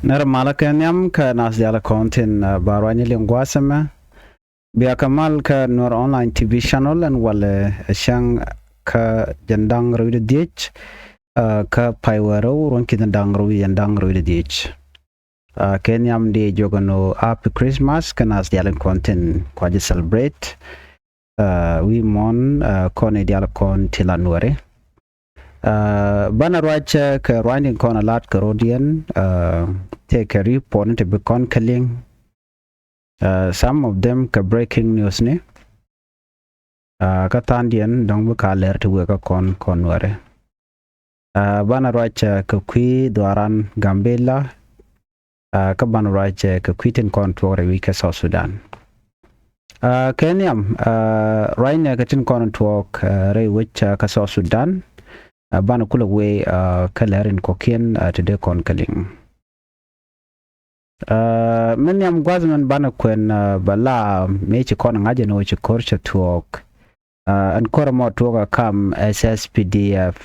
Nera malakanyam ka nas diala kontin barwanya lingwasama. Biya kamal ka Nur online TV channel and wale shang ka jandang ruide dich ka paiwaro ron kitandang ruide jandang ruide dich. Kenyam di jogano happy Christmas ka nas diala kontin kwaji celebrate. We mon kone diala kon tilanware. Bana racha ka rwinding kon a lot Carodian take a report to be calling some of them ka breaking news ni ka tandian dong bu ka ler to ka kon ware bana racha ka kwi dwaran Gambela ka bana racha ka kwitin kon tore wi ka South Sudan Kenyam right na ka tin kon talk re which ka South Sudan bana kula we kalerin kokien today kon kaling men yam gwazman bana kwen bala mechi kon ngaje no chi korcha talk an koramo toga kam SSPDF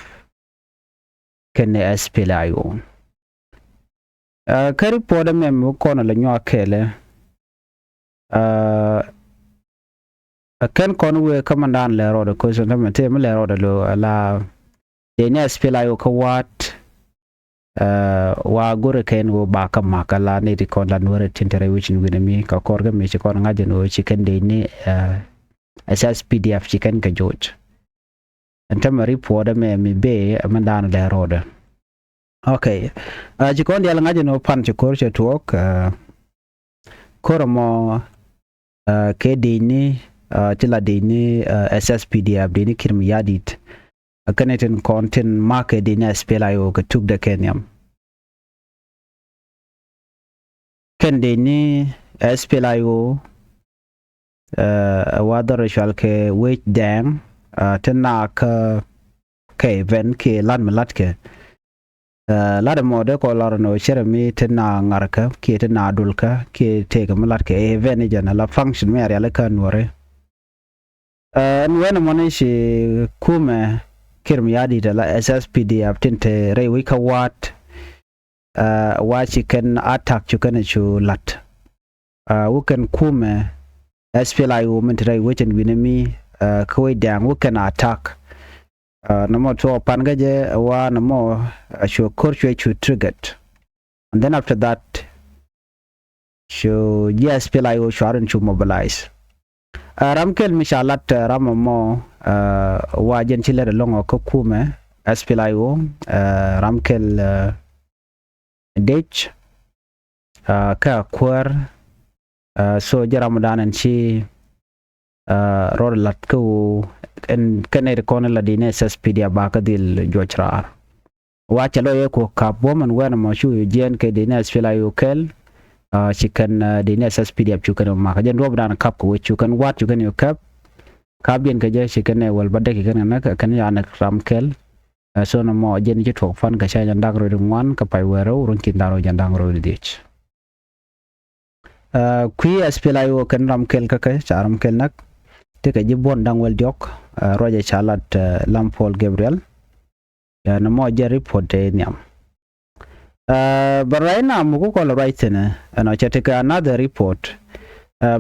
kene SPLIO kari poda mem kon la nyo kele ken kon we kamandan le rodo ko so namate me le rodo lo la dene SPLIO ka wat wa gore ken go baka makala ne di kon la nore tintere wichin winami ka korga me chi kon ngaje no chicken de ni SSPDF chicken ka George antama report me be mandan le roda okay jikon dia ngaje no pan chi korche talk koramo ke de ni tila de ni SSPDF de ni kirmi yadit Kaneten content market in SPLIO ka tuk da Kenyam. Kende ni SPLIO wadar ritual ke wait dang tena ka event ke lan melat ke lada mode ko larno cheremi tena ngarka ke tena adulka ke tega melat ke event jana la function me ari ala kan wore nwena monishi kume kirmiyadi da la SSPDF tinte rei wika wat wachi ken attack chukane chu lat wuken kume SPLIO mentre wichin winami kwe dang wuken attack namo to pangaje wa namo shu korchwe chu triggered and then after that shu SPLIO sharon chu mobilize ramkel mishalat ramamo wajen chile longo ko kume SPLIO ramkel dech ka kwar so jaramadan en chi rod lat ko en kene kon la dine SSPD abaka dil jochrar wacha lo yeko ka boman wana mo shu jen ke dine SPLIO kel chicken dine SSPD ab chukan ma ka jen rob dan kap ko chukan wat chukan yo kap kabien ka je chicken wal badde ki kan kan ya nak ramkel so no mo jen je tok fan ka cha jandang ro ngwan ka pai wero ron kin daro jandang ro dich kui SPLIO kan ramkel ka charam kel nak te ka jibon dang wel jok roje chalat Lampol Gabriel ya no mo je report de nyam but right now mo ko la right ne ana cha take another report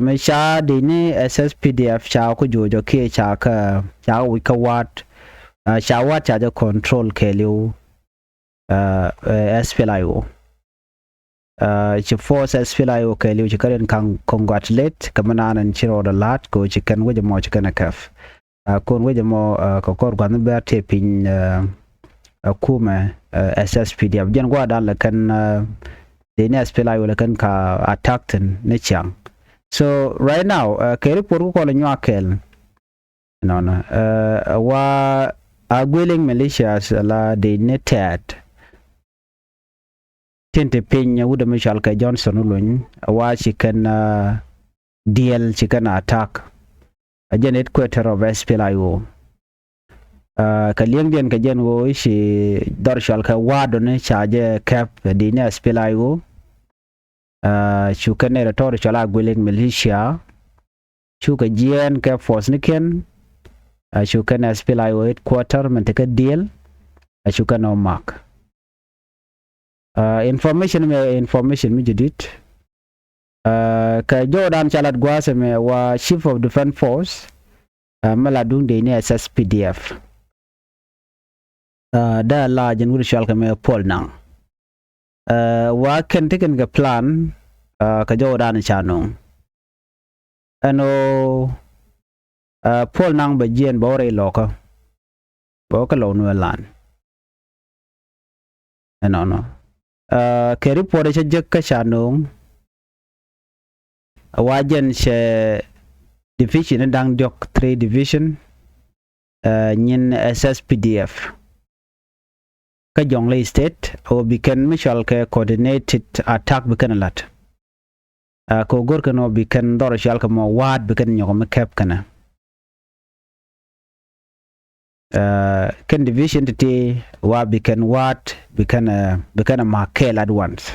me cha de ni SSPDF cha ko jojo ke cha ka cha wi ka wat cha wat cha control ke liu SPLIO chi force SPLIO ke liu chi karen kan congratulate kamana nan chiro da lat ko chi kan weje mo chi kan kaf kon weje mo ko kor gwan ber te pin kuma SSPDF jen gwa dan la kan de ni SPLIO la kan ka attack ne chang so right now ke report ko la nyakel no wa agwelling militias la de netat tente penya wuda Michal ka Johnson ulun wa chicken DL chicken attack ajenet quarter of SPLIO ka liengden ka jen wo shi darshal ka wado ne chaje cap de ni SPLIO chukane retor chala gweleng militia chuka jien ka force niken chukane SPLIO headquarter menteka deal chuka no mark information me jadid ka Jordan chalat gwase me wa chief of defense force maladung de ni SSPDF da la jan wuri shal ka me Paul nang wa kan tiken ga plan ka Jordan chanong ano Paul nang ba jien bore loka boka lo no lan no ke report che jek ka chanong wajen she division dang jok 3 division nyin SSPDF ka Jonglei state o biken mishal ke coordinated attack biken lat ko gor kano biken dor shal ka mo wad biken nyoko me kep kana ken division tete wa biken wat biken makel at once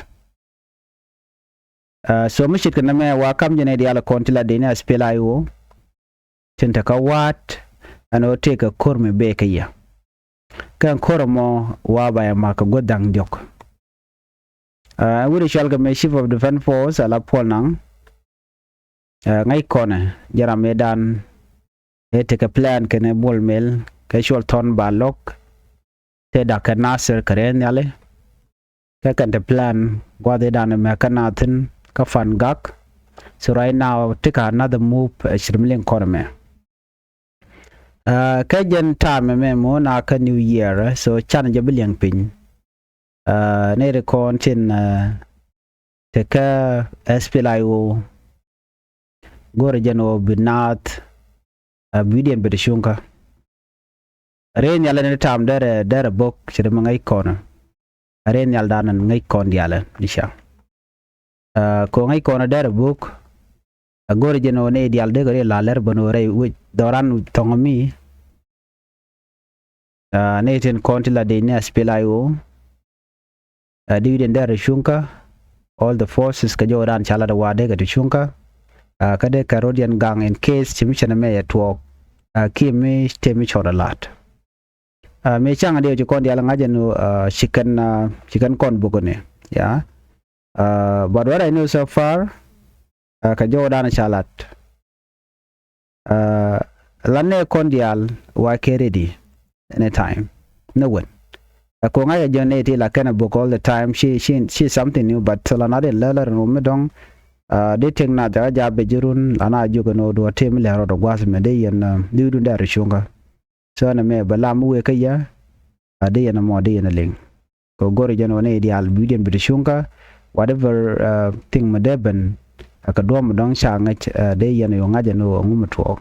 so mishit kana me wa kam jene diala kontila de ne spela yo tinta ka wat ano take a korme be kaya kan koromo wa ba ma ka godang jok wuri shalga me chief of defense force ala polnang ngai kone jara medan e take a plan kene bolmel casual ton balok te da ka nasir karen yale ka kan the plan gwa de dan me kanatin ka fan gak so right now take another move shrimling korme ka jen time me mo na ka new year so chan je bilyang pin ne re kon tin te ka SPLIO gore jeno binat bidien be shunka ren yalla ne tam dere bok shiri ngai kona ren yal danan ngai kon yalla disha ko ngai kona dere bok gore jeno ne dial de gore laler bono re doran tongomi ne ten kontila de ne SPLIO dividend dere shunka all the forces ka joran chala da wade ga shunka kade karodian gang in case chimichana me yatwo kimi temi choda lat me changa de kon diala ngajenu chicken kon bugone yeah but what I know so far ka jodan chalat lanne kon dial wa ke ready anytime no one ko ngaya joneti la kana book all the time she something new but lanade lala no medong de tek na ja be jirun ana jogo no do tem le ro do gwas me de yen du da rishunga so na me bala mu we kaya ade yen mo de yen ling ko gore jeno ne di al bidien be rishunga whatever thing madeben aka do mo don sha ngach de yen yo ngaje no ngumto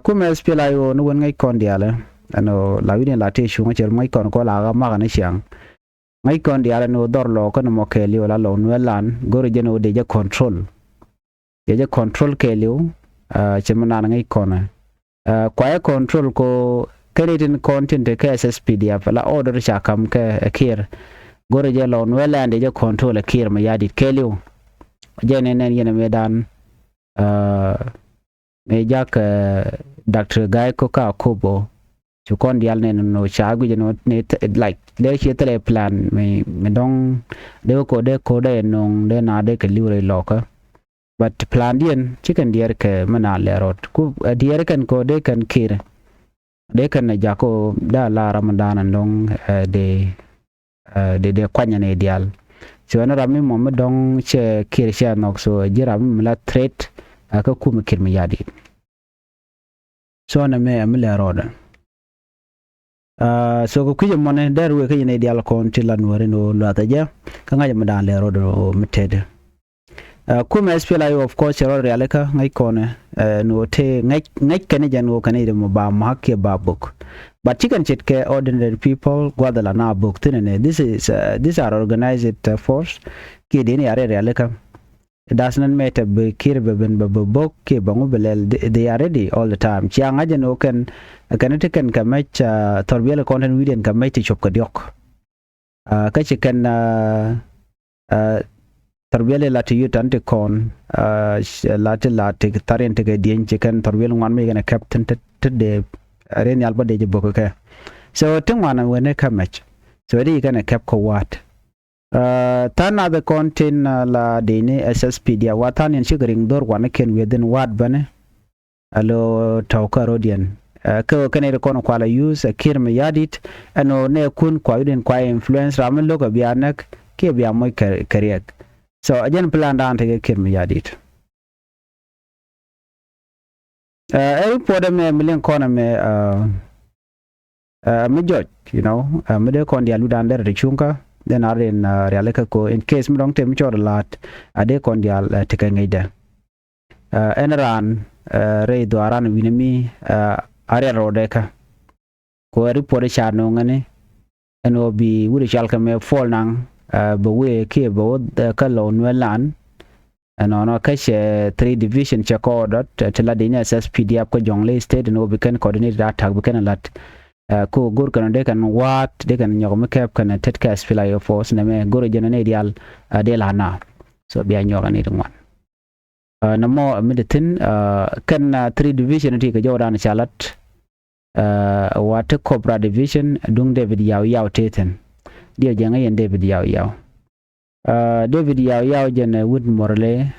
kuma spela yo no won ngai kon diala ano la widien la te shunga cher mai kon ko la ga ma na shang ngai kon diala no dorlo ko no mokeli wala lo nwelan gore jeno de ja control keliu chemana ngai kona kwa control ko creating content ke SSPDF la order cha kam ke kir gore je lo nwelan de ja control kir ma yadi keliu jene nen yene medan me jak Dr. Guy Koka Kobo chukon dial ne no chagu je no ne like de chetle plan me dong de ko de nong de na de ke liure loka but plan dien chicken dier ke mana lerot ku dier kan ko de kan kir de kan na jako da la ramadan nong de kwanya ne dial so na rami mo dong che kir sha nok so jiram la threat ka ku me kir me yadi so na me lerot so ko kuje mone der we kanye dial kon tilan wore no lata ja kanga jam dan le rodo meted kuma SPLIO of course ro realeka ngai kone no te ngai kane janu kane de mo ba makke ba book but chicken chit ke ordinary people gwadala na book tinene these are organized force ke dini are realeka it does not matter be kirbe ben be book ke bangu belel they are ready all the time chianga janu kan taken kamach torbiel content video kamach chop kadiok ka chicken torbiel lati yutante kon lati tarent ke dien chicken torbiel wan me gana captain de ren alba de boko ka so tingwana wene kamach so they gonna cap ko wat Tan other content la dini SSPD watan in sugaring door one can within what bane alo tauka rodian ko kane ko kwala use kirma yadit ano ne kun kwa yudin kwa influence ramen logo bianak ke biya moy kariyak so ajen plan dan te kirma yadit every poda me million kona me me judge you know me de kon dia ludan der chunka then are in realika ko in case me dong tem chor lat ade kon dia tika ngaida enran re do aran winami are rodeka ko ri poda chano ngane eno bi wuri chalka me fall nang bo we ke bo ka lo nwelan ano no kashe 3 division chako dot tela dinya SSPD ap ko jongle state no be kan coordinate attack be kan lat ko gor kan de kan wat de kan nyogom kep kan tet ka spila yo force na me gor jena ne dial de lana so biya nyogani dum wan na mo meditin kan 3 division ti ka jodan chalat wat cobra division dung David yaw teten dia janga yen David yaw David yaw jena wood morle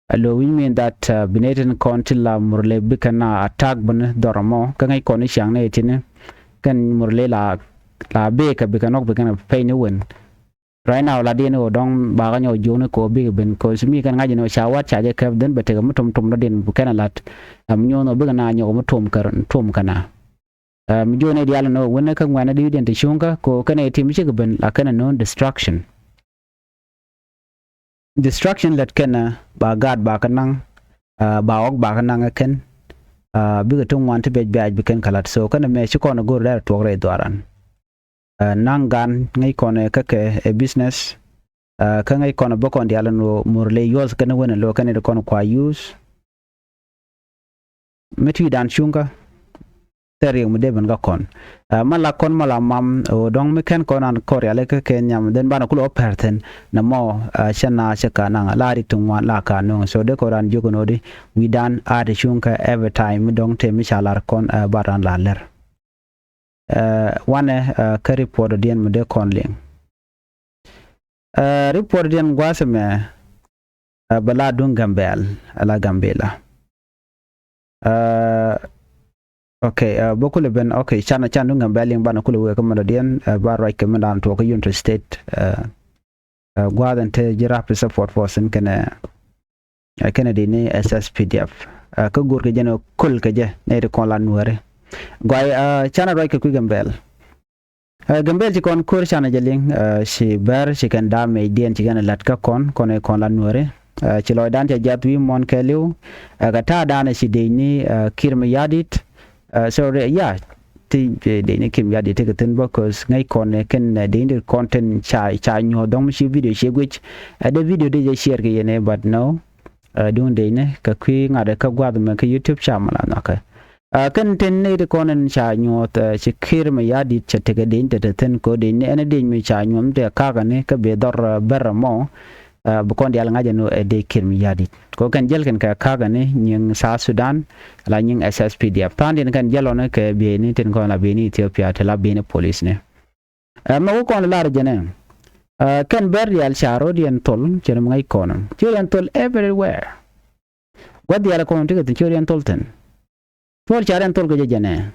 allo we mean that binatin kontilla morle bikana attack bun dormo kangai koni siang ne tine kan morle la be ka bikanok bikana pay ne wen right now la dino dong ba ga nyo jone ko bi ben ko simi kan ngaji no shawat chaje ka den bete ga mutum tum no den bukana lat am nyo no bigana nyo mutum tum kana mi jone dial no wona kan wana di den te shunga ko kana timi chi ben la kana no destruction let kana ba gad ba kanang ba ok ba kanang ken biga tung wan te bej biken kalat so kana me chi kono gor der to re doran nangan ngai kono ka ke e business ka ngai kono bokon diala no murle yos kana wona lo kana de kono kwa use meti dan shunga teri mu de ben ga kon mala kon mala mam o dong me ken konan korea le ka ken nyam den bana kulo perten na mo chana chaka na la ri tungwa la ka no so de koran jogo no di we dan ade shunka every time dong te mi chalar kon baran la ler wane ka report dien mu de kon ling report dien gwaseme bala dung gambel ala gambela okay bokule ben okay chana dung gambel bana kule we kamada dien ba right kamada to ko United State gwadan te jira support force kana Kennedy ni SSPDF ka gur ke jeno kul ke je ne de kon la nuare gwai chana right ke ku gambel ci kon kur chana jeling si ber ci kan da me dien ci gana lat ka kon e kon la nuare ci loy dan te jatwi mon ke liu ga ta dana ci de ni kirma yadit so yeah ti de ni kim yadit ke ten because ngai kon ne ken de ni content cha nyo dom ci video ci gwich de video de share ke yene but no don de ne ka kwi ngade ka gwad me ka YouTube channel na ka kan ten ne de konen cha nyot ci kirma yadit cha te de inte ten ko de ne ene de mi cha nyom de ka ga ne ka be dor bermo bu kon dial ngaje no de kirma yadit ko kan jel kan ka ga ne nying sa Sudan la nying SSPDF tan den kan jelo ne ke be ni ten ko la be ni Ethiopia te la be ne police ne ma ko kon la jene kan ber dial charo dien tol chen ngai konon chen tol everywhere what dial kon te chen tol ten for charen tol ke jene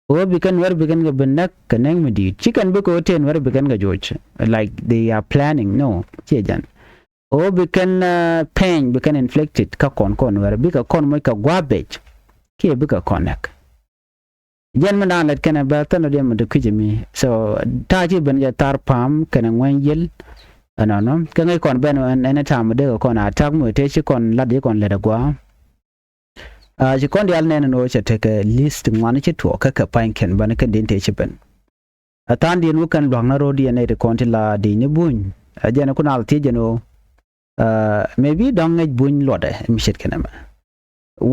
o bikan wer bikan ga benak kaneng medi chicken be ko ten wer bikan ga george like they are planning no chejan o bikan pain bikan inflicted ka kon wer bika kon mo ka gwabej ke bika konak jen man let kana ba tan de mo de kujimi so ta ji ben ja tar pam kana ngwen yel anono ka ngai kon ben en ta mo de kon attack mo te chi kon la de kon le da gwa ci kon dial ne no che te ke list ngwan che to ka pain ken ban ka din te che ben atan din mu kan long na rodi ne de kon ti la di ni bun jena kunal ti jeno maybe dong ngai bun lode mi chet kenama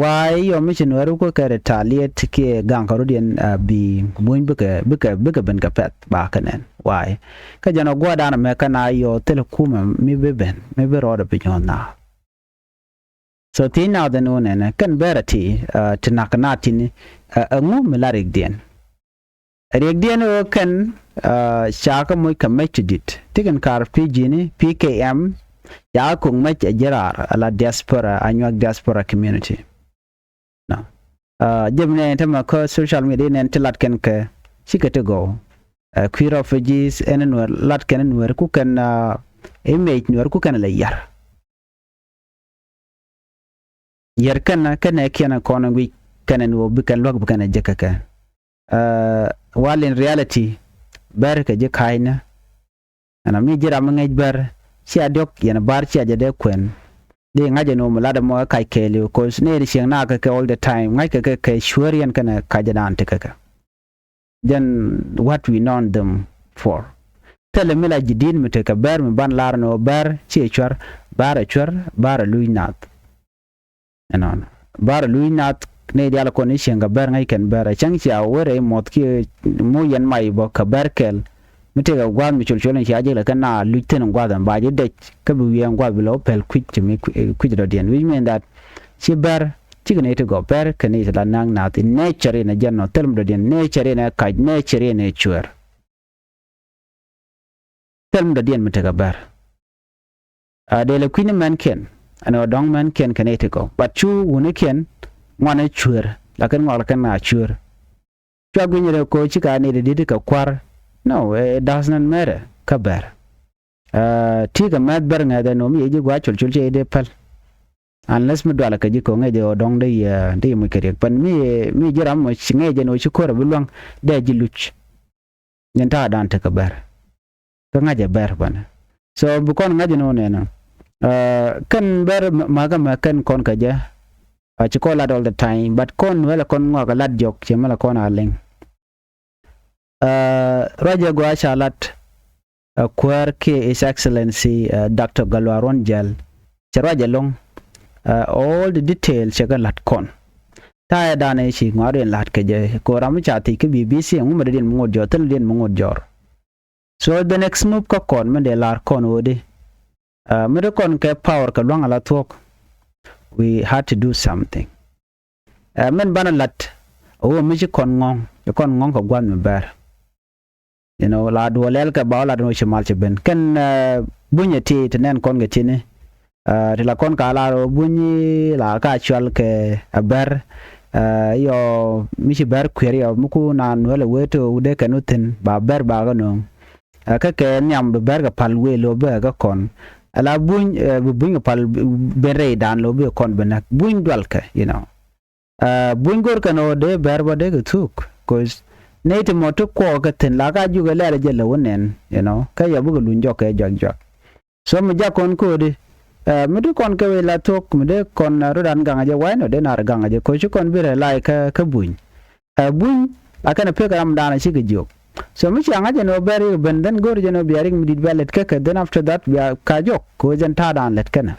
why yo mission waru ko ka retaliate ke gang ka rodi bi bun buka ben ka pet ba kanen why ka jena gwa dana me kana yo telekuma mi beben me be roda bi na so tin now the known and kan berati tinakana tin ngu melarik dien kan chaka moy committed it tiken kar PG ni PKM ya kung mach jerar ala diaspora anyak diaspora community no jemne tema ko social media nen tilat ken ke sikete go queer refugees enen wer lat ken wer ku ken image wer ku ken la yar kana kena kono wi kanen wo bikan log bikan jekaka while in reality ber ka je kaina ana mi jira ma ngej ber ci adok yana bar ci ajade kwen de ngaje no mulada mo kai kele ko ne ri sheng na ka all the time ngai ka ka shurian kana ka jadan te ka then what we know them for tele mila jidin mete ka ber mi ban lar no ber ci chwar bara luinat anon bara luinat ne diala ko ni shenga ber ngai ken ber changchi awere mot ki mo yen mai bo ka berkel mite ga gwa mi chulchulen shi ajela kana luiten gwa dan ba je de ka bi yen gwa bi lo pel quick mi quick do den which mean that shi ber tigene to go ber kan is la nang na ti nature na janno telm do den nature na ka nature na chuer telm do den mite ga ber de le queen man ken ano dong man ken kan it go but chu woni ken ngwane chuer la kan ngol kan na chuer chwa gwinyere ko chika ne de ka kwar no it doesn't matter kabar tiga mat ber nga da no mi ji gwa chul che de pal unless mi dwala ka ji ko nge de dong de mu kere pan mi jiram mo chinge je no chukora bulwang de ji luch nyanta dan ta kabar ka ngaje ber bana so bu kon ngaje no ne na kan ber maga ma kan kon ka ja a chikola all the time but kon wala kon ngoga lad jok che mala kon aleng Raja Guachalat Quirke His Excellency Dr. Galwaron Jal Charaja Long all the details Chagalat Con Taya Dane she ngari lat kaje ko ramchati ke BBC ngumredin mungod tel den mungod jor so the next move ka kon men de lar kon odi mere kon ke power ka long ala talk we had to do something men banalat o mi kon ngong ko gwan me bar you know la do lel ka ba la no chimal ben ken bunya ti tenen kon ga tini de la kon ka la bunyi la ka chwal ke ber yo mi ci ber kweri yo muku nan wala weto ude kanutin ba ber ba ga no ka ke nyam do ber ga pal we lo be ga kon ala buny pal bere dan lo be kon benak buny dwal ka you know buny gor ka no de ber ba de ga tuk cause nete moto ko ka ten la ka juga le je le wonen you know ka ya bu lu njok e jog so mu ja kon ko de mu du kon ka we la tok mu de kon ro dan ganga je wai no de na ganga je ko chu kon bi re lai ka buny aka na pe ka am dana shi ga jok so mu chi anga je no beri benden gor je no biaring mi dit belet ka then after that we ka jok ko jen ta dan let kana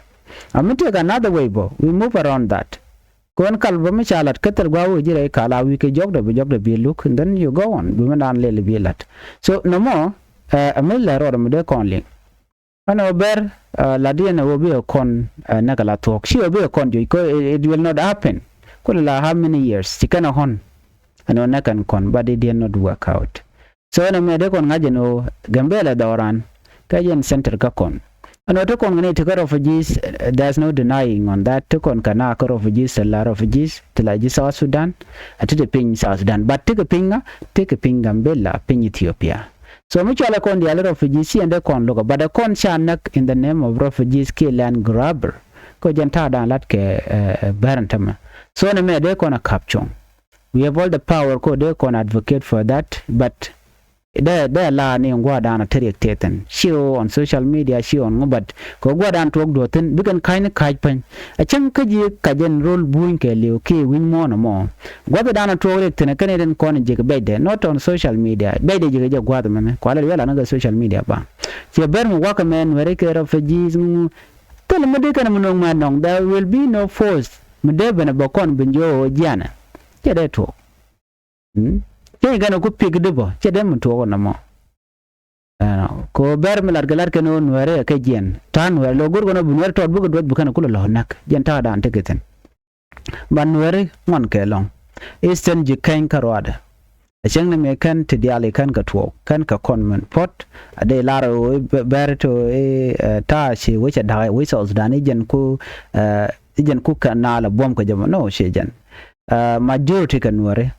am te ga another way bo we move around that kon kalba mi chalat katal gwawo jire kala wi ke jogdo be look and then you go on we man le be lat so no more amel ro mo de kon link ano ber la dia na obi kon na kala talk she obi kon jo it will not happen kula how many years tikana hon ano na kan kon but it did not work out so na me de kon ngaje no gambela doran kajen center ka kon ano to kon ne to refugees there's no denying on that to kon kana ko refugees la refugees tlaji South Sudan atite pin South Sudan but take pinga mbela pin Ethiopia so much ala kon dia refugees and kon logo but the kon chanak in the name of refugees kill and grabber ko janta dan lat ke barantama so ne me de kon capture we have all the power ko de kon advocate for that but da la ne ngwa dana tere teten show on social media show on but ko gwa dan tok do ten bigan kaine kaj pen a chan kaji kajen role buin ke le okay win mo no mo gwa dana tok rek ten kane den kon je be de not on social media be de je gwa men ko ala wala na social media ba je ber mo waka men were ke refugees tel mo de kan mo no nong there will be no force mo de bana ba kon binjo jana je de to ke gana ku pig debo che dem to na mo ko ber mi lar galar ke no were ke jen tan were lo gur gono bunwer to bugo dot bukana kula lo nak jen ta dan teketen ban were mon ke long eastern ji kain karwada chang na me kan te diale kan ka tuo kan ka kon man pot ade laro berto ta shi wicha da wi so Sudan jen ku kana la bom ka jama no she jan majority kan wari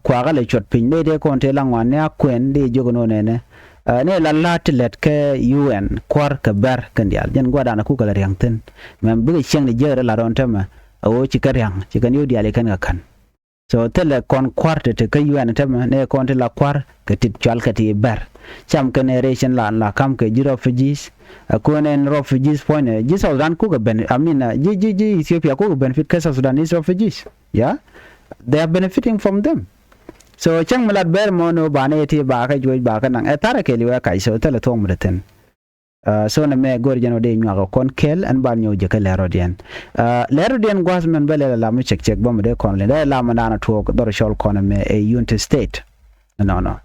kwa gale chot pin de kon te langwan ya kwen de jogono ne la latilet ke UN kwar ka ber kan dial jen gwada na ku kala riangten mem bi chang ni jere la ron tema o chikariang chikan yo diale kan kan so tele kon kwarte te ka UN tema ne kon te la kwar ka tit chal ka ti ber cham generation la kam ke jiro refugees ko nen refugees point ji Sudan ku ga ben ji Ethiopia ku ga benefit ka Sudanese refugees yeah they are benefiting from them so chang malat ber mono bane ti ba ka joj ba ka nang etara ke liwa kai so tele tong mreten so na me gor jano de nyaga kon kel an ban nyo je ka lerodian gwasmen bele la mu check bom de kon le la manana to do shol kon me a unity state no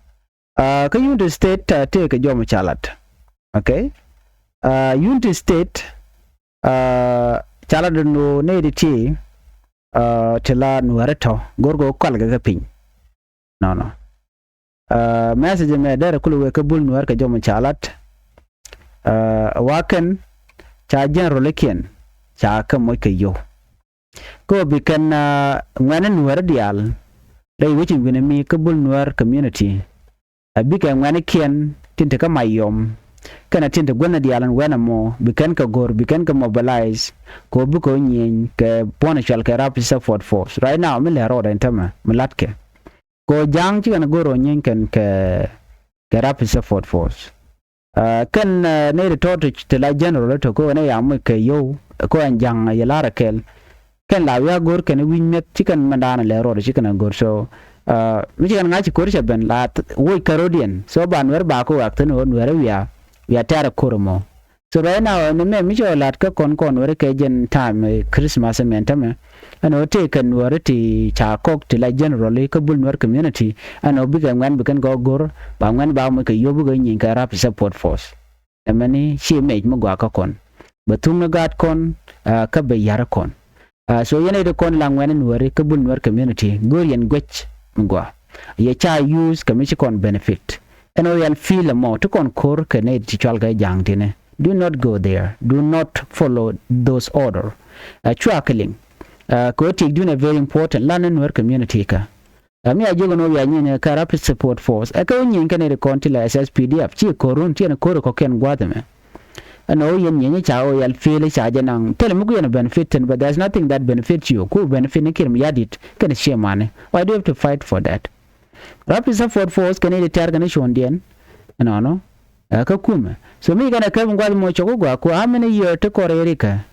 ka unity state te ka jom chalat okay unity state chalat no ne di ti tela nuareto gorgo kal ga pin no message me dere kulu ka bul nuar ka jom chalat wakan cha general ken cha ka mo ke yo ko bikan ngana nuar dial dai wucin binami ka bul nuar community abika ngana ken tinte ka mayom kana tinte gwana dialan wana mo bikan ka gor bikan ka mobilize ko buko nyen ke pona chal ka rap support force right now mi le roda intama milatke ko jang ci kana goro nyen kan ke rap support force kan ne de toto te la general to ko ne ya mu ke yo ko an jang ya lara kel kan la ya gor kan win met ci kan mandana le roda ci kana gor so mi ci kan ngaci ko risha ben la wo karodian so ban wer ba ko waktan won wer we are tara koromo so right now ne me mi lat ka kon wer ke jen time Christmas mentame ano te kan wer ti cha kok ti la generally ka bul wer community ano biga ngwan bikan go gor ba ngwan ba mo ke yobu ga nyin ka rap support force amani shi me mo gwa ka kon batum na gat kon ka be yar kon so yene de kon la ngwan wer ka bul wer community gor yen gwech ngwa ye cha use commission kon benefit and we feel more to concur connect to jang tine. Do not go there. Do not follow those order. Chuckling. Ko take do a very important learning work community ka. Mi ajogo no ya nyine ka rapid support force. Aka nyin kan de kontila SSPDF chi korun ti na koro ko ken gwadame. Ano yen nyin cha o yal feel cha janang. Tell mu go benefit but there's nothing that benefits you. Ko benefit ne kirm yadit kan share money. Why do you have to fight for that? Rapid support force kan ile tar kan shondien no ka kuma so mi gana ka ngwal mo choko gwa ko how many year to korerika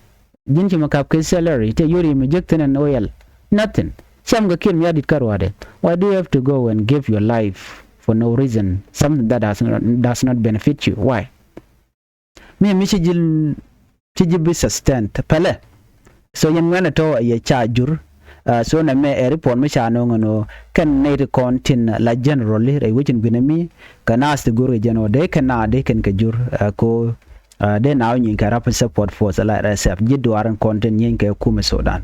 jinchi makap ke salary te yuri mi jekten and oil nothing sham ga kin yadit karwade why do you have to go and give your life for no reason something that does not benefit you why mi sijil tijibi sustain pale so yan ngana to ya chajur so na me report me chano ngono kan ne kontin la generally re wichin binami kana ast guru jeno de kana de kan kajur ko de now nyin ka rap support force la RSF jiddu aran kontin nyin ka kuma Sudan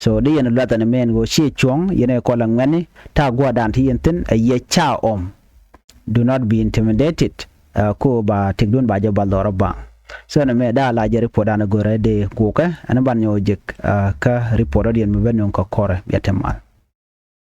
so de yen lata na men go chi chong yene ko la ngani ta gwa dan ti yentin ye cha do not be intimidated ko ba tigdun ba jabal doraba so na me da la je report ana gore de kuka ana ban yo jek ka report odien me ben ko kore yatemal